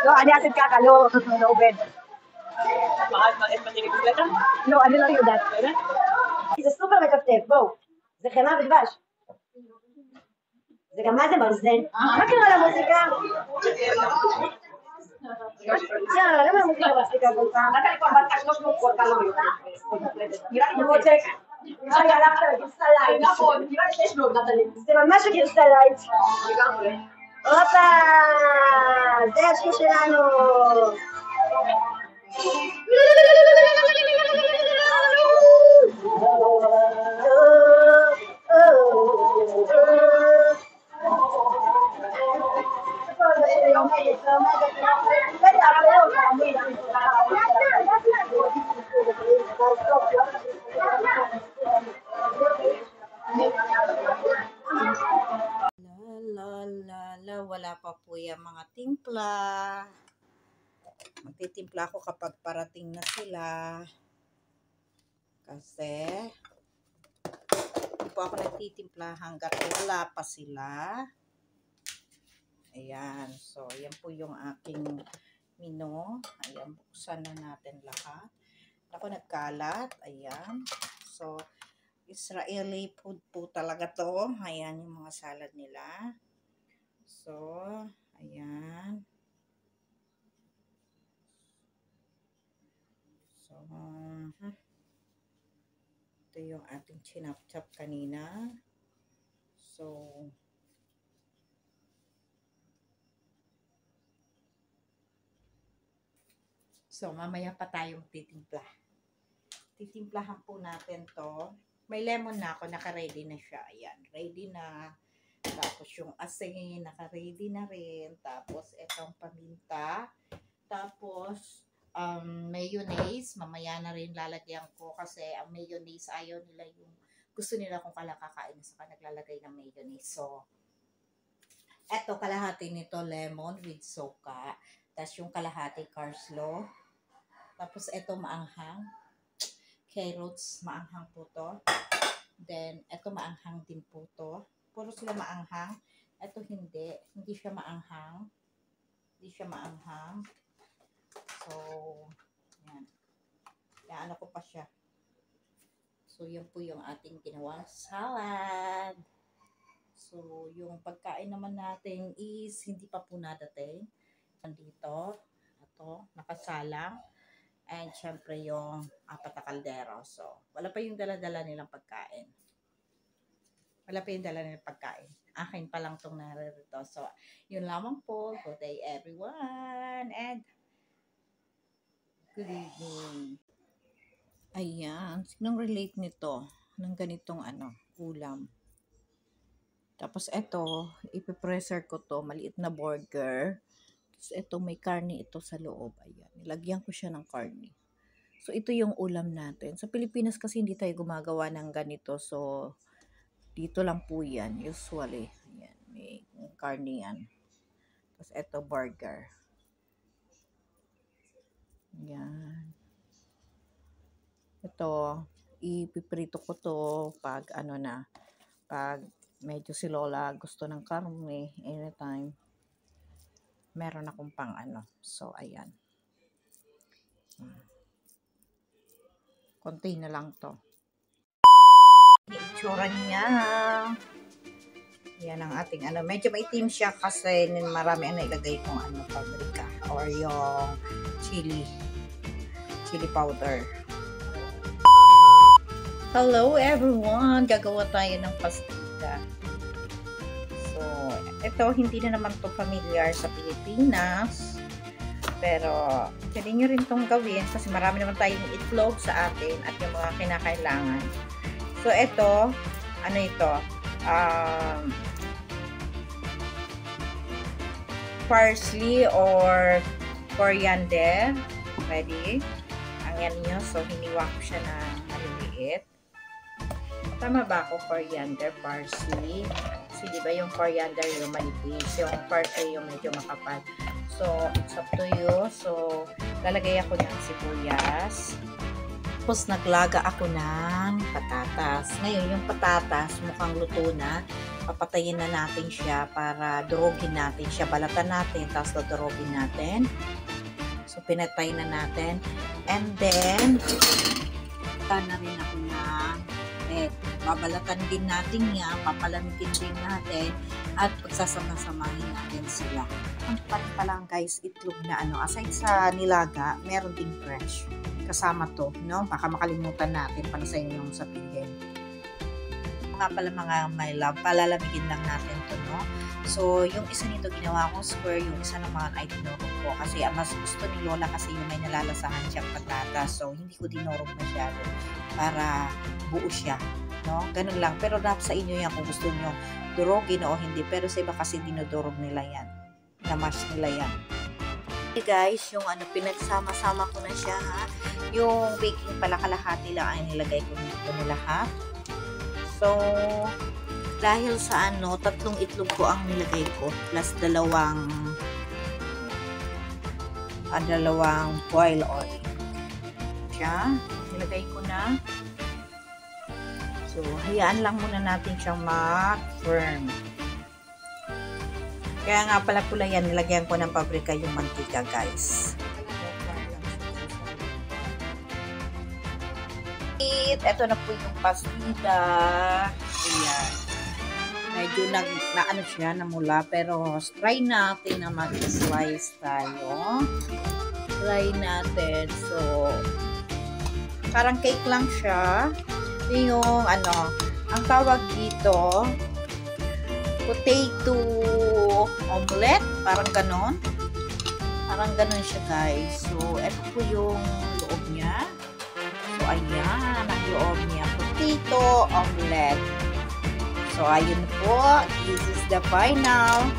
No, ano asin kakalo, looben. No, אני לא יודעת. זה סופר מכפתף, בואו. זה חמאה ודבש. זה גם מה זה ברזל? מה קרה למוזיקה? למה המוזיקה מפסיקה כל פעם? רק אני כבר באת 300 כל קלוריות. נראה לי מוצק. נראה לי הלכת לגרסה לייט. נכון, נראה לי 600 נתנית. זה ממש הגרסה לייט. הופה! זה השיר שלנו! Wala pa po yung mga timpla. Magtitimpla ako kapag parating na sila. Kasi hindi po ako nagtitimpla hanggat wala pa sila. Ayan. So, yan po yung aking menu. Ayan. Buksan na natin lahat. Ako nagkalat. Ayan. So, Israeli food po talaga to. Ayan yung mga salad nila. So, ayan. So, ito yung ating chinap-chap kanina. So, mamaya pa tayong titimpla. Titimplahan po natin to. May lemon na ako. Naka-ready na siya. Ayan. Ready na. Tapos yung asin, naka-ready na rin. Tapos itong paminta. Tapos mayonnaise. Mamaya na rin lalagyan ko kasi ang mayonnaise ayaw nila yung gusto nila kung kakain saka naglalagay ng mayonnaise. So, eto kalahati nito lemon with soka. Tapos yung kalahati carslaw. Tapos eto maanghang. Carrots, maanghang po to. Then, eto maanghang din po to. Puro sila maanghang. Ito hindi. Hindi siya maanghang. Hindi siya maanghang. So, yan. Yaano ko pa siya. So, yan po yung ating ginawang salad. So, yung pagkain naman natin is hindi pa po nadating. Nandito. Ito. Nakasalang. And, syempre yung apat na kaldero. So, wala pa yung dala-dala nilang pagkain. Wala pa yung dala ng pagkain. Akin pa lang itong naririto. So, yun lamang po. Good day everyone. And, good evening. Ayan. Sinong relate nito? Ng ganitong ulam. Tapos, ito, ipipreser ko to. Maliit na burger. Tapos, ito, may karne ito sa loob. Ayan. Nilagyan ko siya ng karne. So, ito yung ulam natin. Sa Pilipinas kasi hindi tayo gumagawa ng ganito. So, dito lang po yan, usually. Ayan, may karne yan. Tapos, eto, burger. Yan. Ito, ipiprito ko to pag pag medyo si Lola gusto ng karne, anytime. Meron akong pang So, ayan. Konti na lang to. Itsura niya. Yan ang ating Medyo maitim siya kasi marami ilagay kong paprika or yung chili powder. Hello everyone! Gagawa tayo ng pastita. So, ito hindi na naman to familiar sa Pilipinas. Pero, pwede nyo rin tong gawin kasi marami naman tayong itlog sa atin at yung mga kinakailangan. So, ito, ito? Parsley or coriander. Ready? Ang yan nyo. So, hiniwa ko siya na maliliit. Tama ba ako? Coriander, parsley. Kasi diba yung coriander yung manipis. Yung parsley yung medyo makapal. So, it's up to you. So, lalagay ako ng sibuyas. Tapos, naglaga ako ng patatas. Ngayon, yung patatas, mukhang luto na. Papatayin na natin siya para durugin natin siya. Balatan natin, tapos dudurugin natin. So, pinatay na natin. And then, na rin ako na babalatan din natin yan, papalamigin din natin, at pagsasama-samahin natin sila. Ang pa lang guys, itlog na aside sa nilaga, meron ding fresh. Kasama to, no? Baka makalimutan natin para sa inyo yung sabihin. Nga pala mga my love, palalamigin lang natin to, no? So, yung isa nito ginawa kong square, yung isa naman ay dinurog ko. Kasi mas gusto ni Lola kasi yung may nalalasahan siyang patatas. So, hindi ko dinurog masyado para buo siya. No? Ganun lang. Pero dapat sa inyo yan kung gusto nyo durogin o hindi. Pero sa iba kasi dinudurog nila yan. Namash nila yan. Okay guys, yung pinagsama-sama ko na siya ha. Yung baking pala kalahati lang ay nilagay ko nito na lahat. So, dahil sa 3 itlog ko ang nilagay ko plus dalawang boil oil. Siya, nilagay ko na. So, hayaan lang muna natin siyang mag-firm. Kaya nga pala pula yan, nilagyan ko ng paprika yung mantika guys. Ito na po yung pastita. Ayan. Medyo siya, namula. Pero, try natin na mag-slice tayo. Try natin. So, parang cake lang siya. Yung, ang tawag dito, potato omelette. Parang ganon. Parang ganon siya, guys. So, ito po yung loob niya. So, ayan, ang loob niya. Potato omelette. So, ayun po. This is the final.